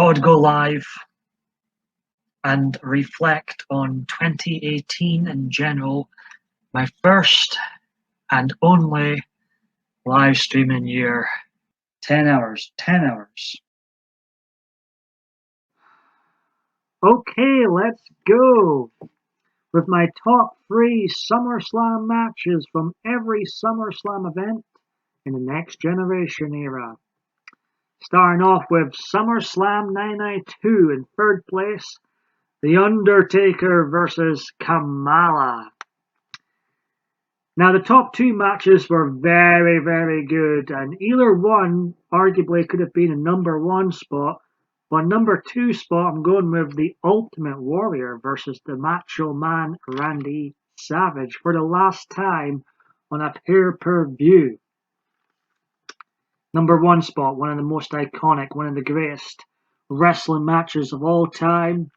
thought I'd go live and reflect on 2018 in general, my first and only live streaming year. 10 hours. Okay, let's go with my top 3 SummerSlam matches from every SummerSlam event in the Next Generation era. Starting off with SummerSlam 992 in third place, The Undertaker versus Kamala. Now, the top 2 matches were very, very good, and either one arguably could have been a number 1 spot, but number 2 spot I'm going with The Ultimate Warrior versus the Macho Man Randy Savage for the last time on a pay-per-view. Number 1 spot, one of the most iconic, one of the greatest wrestling matches of all time.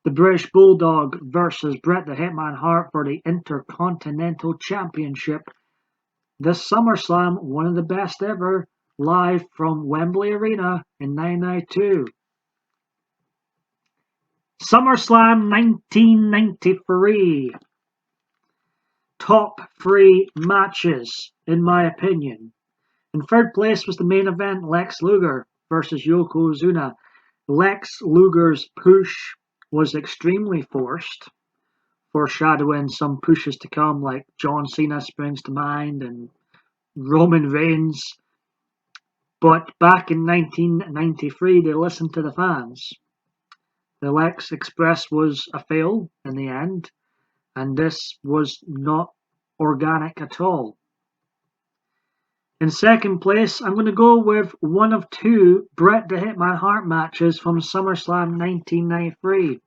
The British Bulldog versus Bret the Hitman Hart for the Intercontinental Championship. This SummerSlam, one of the best ever, live from Wembley Arena in 992. SummerSlam 1993. Top 3 matches, in my opinion. In third place was the main event, Lex Luger versus Yokozuna. Lex Luger's push was extremely forced, foreshadowing some pushes to come, like John Cena springs to mind and Roman Reigns. But back in 1993, they listened to the fans. The Lex Express was a fail in the end, and this was not organic at all. In second place, I'm going to go with one of 2 Bret the Hitman Hart matches from SummerSlam 1993.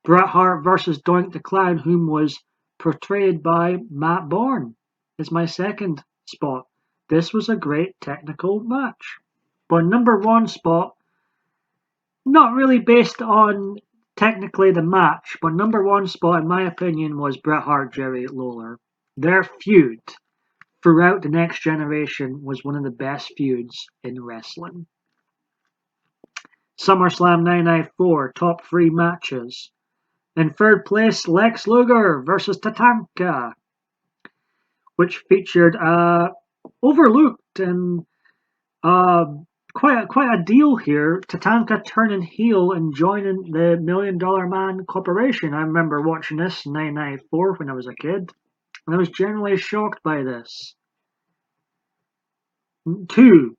Bret Hart versus Doink the Clown, whom was portrayed by Matt Bourne, is my second spot. This was a great technical match. But number 1 spot, not really based on technically the match, but number 1 spot, in my opinion, was Bret Hart, Jerry Lawler. Their feud throughout the Next Generation was one of the best feuds in wrestling. SummerSlam 994, top 3 matches. In third place, Lex Luger versus Tatanka, which featured overlooked and quite a deal here. Tatanka turning heel and joining the $1 Million Man Corporation. I remember watching this in 1994 when I was a kid, and I was generally shocked by this. 2.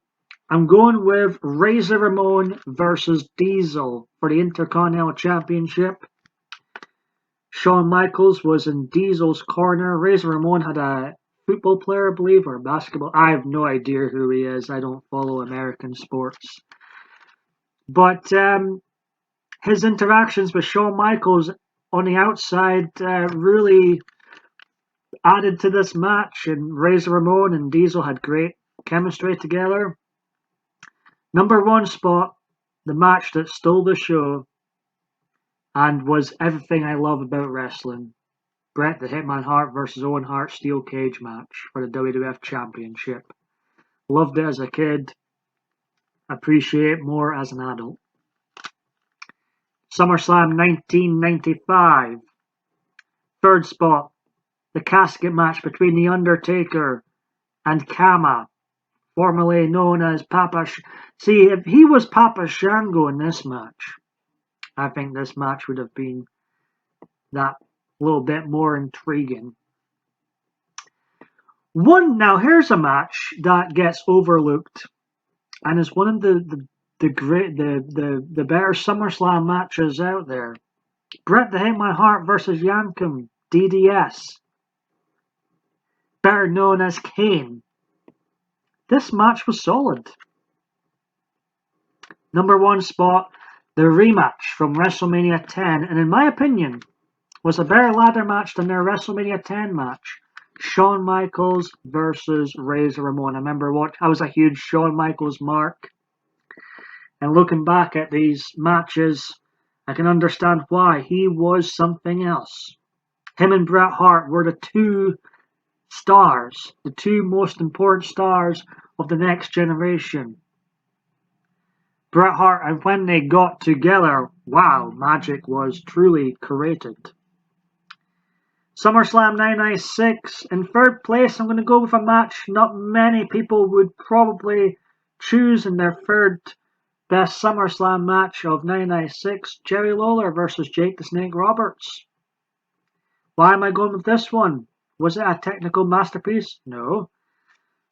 I'm going with Razor Ramon versus Diesel for the Intercontinental Championship. Shawn Michaels was in Diesel's corner. Razor Ramon had a football player, I believe, or basketball. I have no idea who he is. I don't follow American sports. But his interactions with Shawn Michaels on the outside really added to this match, and Razor Ramon and Diesel had great chemistry together. Number 1 spot, the match that stole the show and was everything I love about wrestling. Bret the Hitman Hart versus Owen Hart steel cage match for the WWF Championship. Loved it as a kid. Appreciate it more as an adult. SummerSlam 1995. Third spot, the casket match between The Undertaker and Kama, formerly known as Papa. See, if he was Papa Shango in this match, I think this match would have been that little bit more intriguing. Now here's a match that gets overlooked, and is one of the better SummerSlam matches out there. Bret the Hitman Hart versus Yankum, DDS, better known as Kane. This match was solid. Number 1 spot, the rematch from WrestleMania 10, and in my opinion, was a better ladder match than their WrestleMania 10 match. Shawn Michaels versus Razor Ramon. I remember I was a huge Shawn Michaels mark. And looking back at these matches, I can understand why. He was something else. Him and Bret Hart were the 2 stars, the 2 most important stars of the Next Generation. Bret Hart, and when they got together, wow, magic was truly created. SummerSlam 996. In third place, I'm going to go with a match not many people would probably choose in their third best SummerSlam match of 996. Jerry Lawler versus Jake the Snake Roberts. Why am I going with this one? Was it a technical masterpiece? No.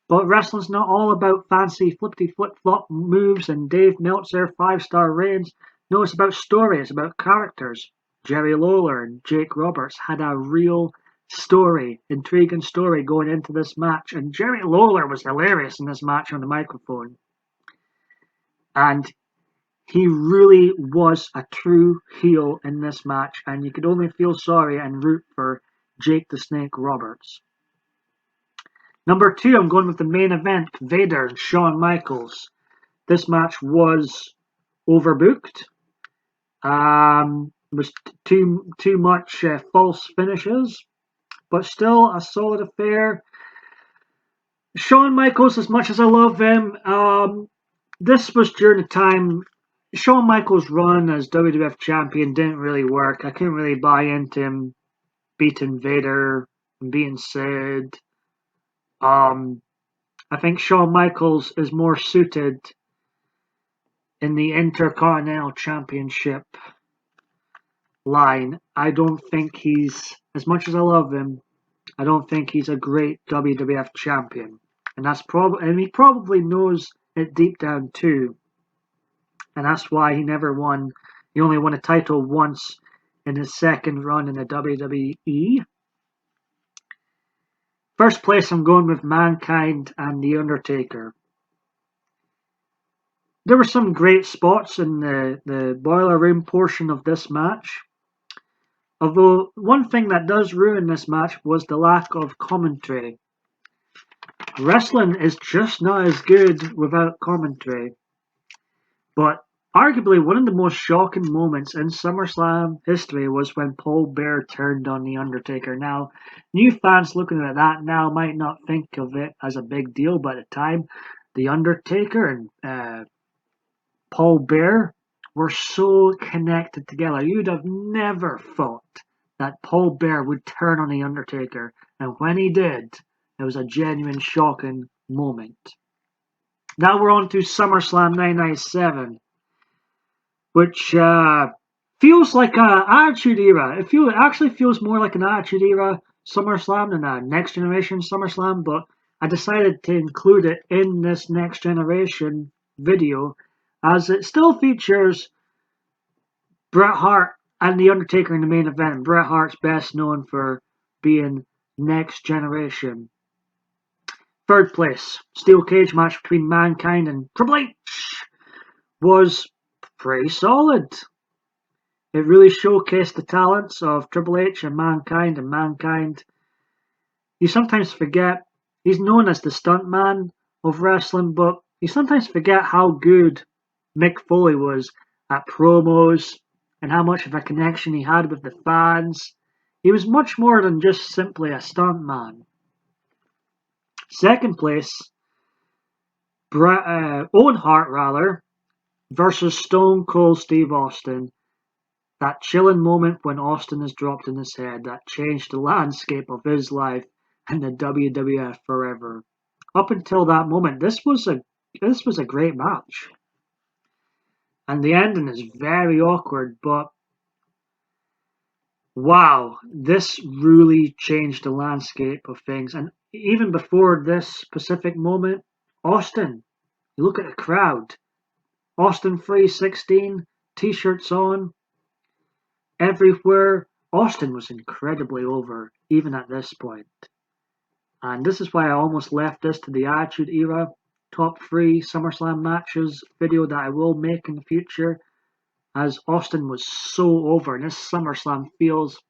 But wrestling's not all about fancy flippity flip-flop moves and Dave Meltzer 5-star reigns. No, it's about story, it's about characters. Jerry Lawler and Jake Roberts had a real story, intriguing story going into this match. And Jerry Lawler was hilarious in this match on the microphone. And he really was a true heel in this match. And you could only feel sorry and root for Jake the Snake Roberts. Number 2, I'm going with the main event, Vader and Shawn Michaels. This match was overbooked. Was too much false finishes, but still a solid affair. Shawn Michaels, as much as I love him, this was during the time Shawn Michaels' run as WWF champion didn't really work. I couldn't really buy into him beating Vader and beating Sid. I think Shawn Michaels is more suited in the Intercontinental Championship line. I don't think he's, as much as I love him, I don't think he's a great WWF champion. And and he probably knows it deep down too. And that's why he never won. He only won a title once in his second run in the WWE. First place, I'm going with Mankind and The Undertaker. There were some great spots in the boiler room portion of this match. Although, one thing that does ruin this match was the lack of commentary. Wrestling is just not as good without commentary. But arguably one of the most shocking moments in SummerSlam history was when Paul Bearer turned on The Undertaker. Now, new fans looking at that now might not think of it as a big deal, but at the time, The Undertaker and Paul Bearer were so connected together. You'd have never thought that Paul Bearer would turn on The Undertaker, and when he did, it was a genuine shocking moment. Now we're on to SummerSlam 997, which feels like an Attitude Era. It actually feels more like an Attitude Era SummerSlam than a Next Generation SummerSlam, but I decided to include it in this Next Generation video as it still features Bret Hart and The Undertaker in the main event. Bret Hart's best known for being Next Generation. Third place, steel cage match between Mankind and Triple H was pretty solid. It really showcased the talents of Triple H and Mankind. You sometimes forget, he's known as the stuntman of wrestling, but you sometimes forget how good Mick Foley was at promos and how much of a connection he had with the fans. He was much more than just simply a stuntman. Second place, Owen Hart versus Stone Cold Steve Austin. That chilling moment when Austin is dropped in his head that changed the landscape of his life and the WWF forever. Up until that moment, this was a great match. And the ending is very awkward, but wow, this really changed the landscape of things. And even before this specific moment, Austin, you look at the crowd. Austin 316, t-shirts on, everywhere. Austin was incredibly over, even at this point. And this is why I almost left this to the Attitude Era top 3 SummerSlam matches video that I will make in the future, as Austin was so over, and this SummerSlam feels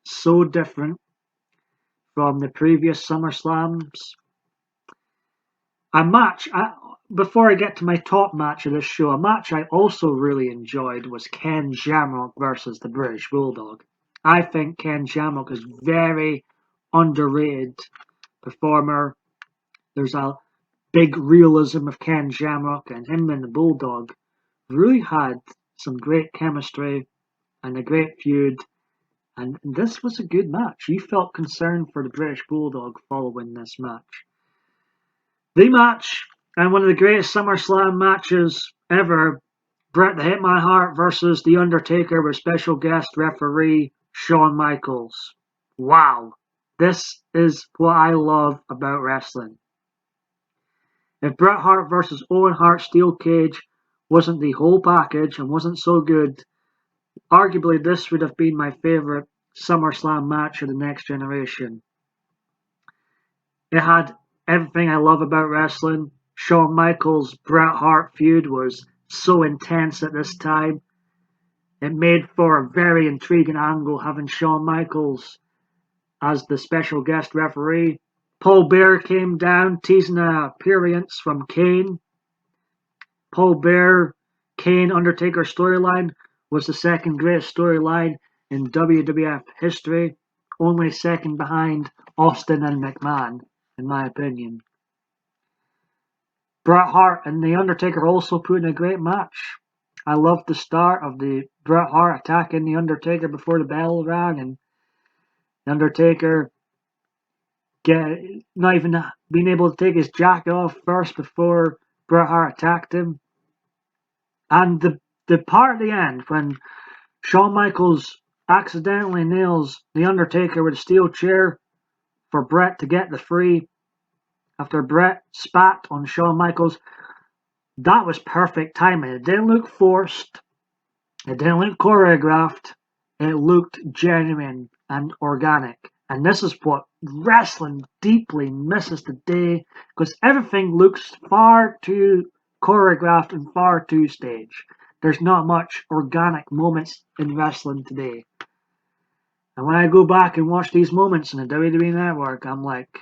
so different from the previous SummerSlams. Before I get to my top match of this show, a match I also really enjoyed was Ken Shamrock versus the British Bulldog. I think Ken Shamrock is very underrated performer. There's a big realism of Ken Shamrock, and him and the Bulldog really had some great chemistry and a great feud, and this was a good match. You felt concerned for the British Bulldog following this match. The match, and one of the greatest SummerSlam matches ever, Bret the Hitman Hart versus The Undertaker with special guest referee Shawn Michaels. Wow. This is what I love about wrestling. If Bret Hart versus Owen Hart Steel Cage wasn't the whole package and wasn't so good, arguably this would have been my favourite SummerSlam match of the next generation. It had everything I love about wrestling. Shawn Michaels' Bret Hart feud was so intense at this time. It made for a very intriguing angle having Shawn Michaels as the special guest referee. Paul Bearer came down teasing an appearance from Kane. Paul Bearer, Kane, Undertaker storyline was the second greatest storyline in WWF history, only second behind Austin and McMahon, in my opinion. Bret Hart and The Undertaker also put in a great match. I loved the start of the Bret Hart attacking The Undertaker before the bell rang, and The Undertaker not even being able to take his jacket off first before Bret Hart attacked him. And the part at the end when Shawn Michaels accidentally nails The Undertaker with a steel chair for Bret to get the free after Bret spat on Shawn Michaels, that was perfect timing. It didn't look forced. It didn't look choreographed. It looked genuine and organic. And this is what wrestling deeply misses today, because everything looks far too choreographed and far too staged. There's not much organic moments in wrestling today. And when I go back and watch these moments in the WWE Network, I'm like,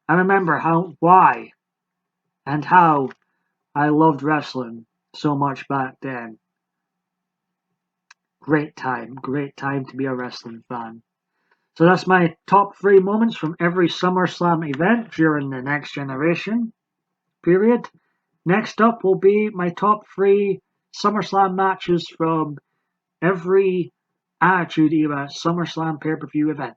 I remember why and how I loved wrestling so much back then. Great time to be a wrestling fan. So that's my top 3 moments from every SummerSlam event during the Next Generation period. Next up will be my top 3 SummerSlam matches from every Attitude Era SummerSlam pay-per-view event.